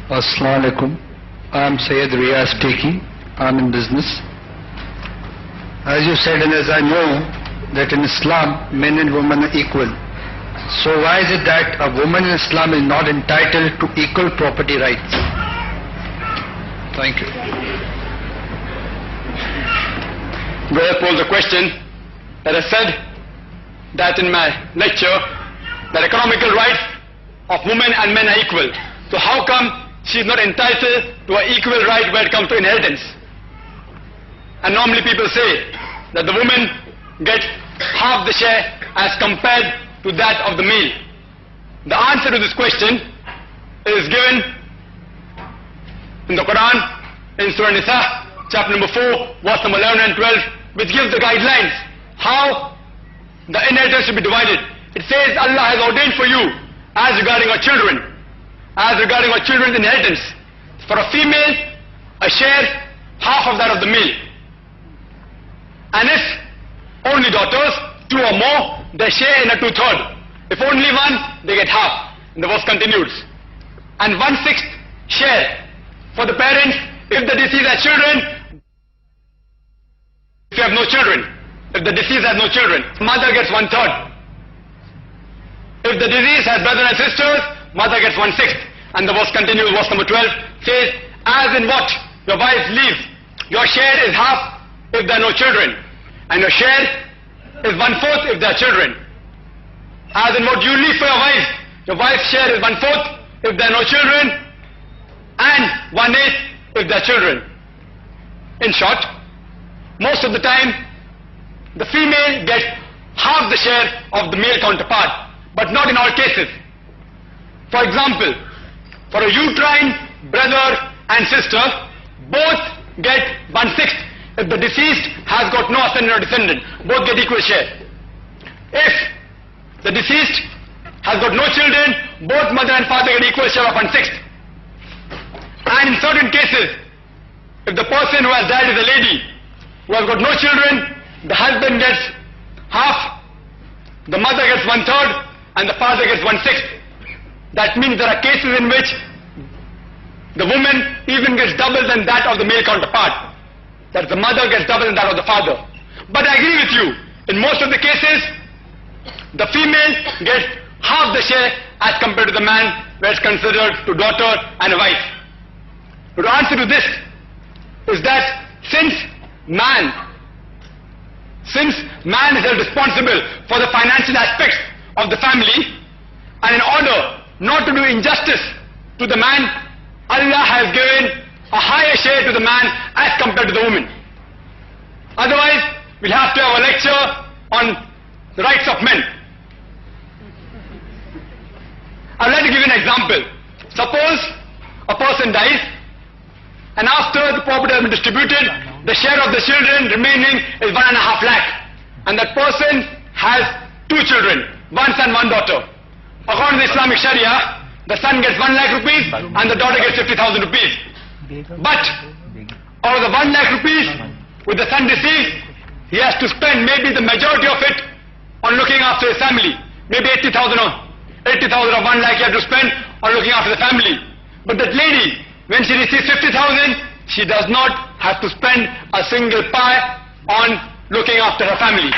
Assalamu alaikum. I'm Sayyid Riyaz Teki. I'm in business. As you said, and as I know, that in Islam, men and women are equal. So why is it that a woman in Islam is not entitled to equal property rights? Thank you. Brother posed a question that I said that in my lecture that economical rights of women and men are equal. So how come she is not entitled to an equal right when it comes to inheritance? And normally people say that the woman gets half the share as compared to that of the male. The answer to this question is given in the Qur'an, in Surah Nisa, chapter number 4, verse number 11 and 12, which gives the guidelines how the inheritance should be divided. It says Allah has ordained for you as regarding our children, inheritance. For a female, a share, half of that of the male. And if only daughters, 2 or more, they share in a 2/3. If only one, they get half. And the verse continues. And 1/6 share for the parents if the deceased has children. If you have no children, if the deceased has no children, mother gets 1/3. If the deceased has brothers and sisters, mother gets 1/6. And the verse continues, verse number 12 says, as in what your wife leaves, your share is half if there are no children, and your share is 1/4 if there are children. As in what you leave for your wife's share is 1/4 if there are no children, and 1/8 if there are children. In short, most of the time, the female gets half the share of the male counterpart, but not in all cases. For example, for a uterine brother and sister, both get 1/6 if the deceased has got no ascendant or descendant. Both get equal share. If the deceased has got no children, both mother and father get equal share of 1/6. And in certain cases, if the person who has died is a lady who has got no children, the husband gets half, the mother gets 1/3, and the father gets 1/6. That means there are cases in which the woman even gets double than that of the male counterpart. That the mother gets double than that of the father. But I agree with you, in most of the cases, the female gets half the share as compared to the man, where it's considered to daughter and a wife. But the answer to this is that since man is held responsible for the financial aspects of the family, and in order not to do injustice to the man, Allah has given a higher share to the man as compared to the woman. Otherwise, we'll have to have a lecture on the rights of men. I'd like to give you an example. Suppose a person dies, and after the property has been distributed, the share of the children remaining is 1.5 lakh. And that person has 2 children, 1 son, 1 daughter. According to the Islamic Sharia, the son gets 1 lakh rupees and the daughter gets 50,000 rupees. But out of the 1 lakh rupees, with the son deceased, he has to spend maybe the majority of it on looking after his family. Maybe 80,000 of 1 lakh he has to spend on looking after the family. But that lady, when she receives 50,000, she does not have to spend a single pie on looking after her family.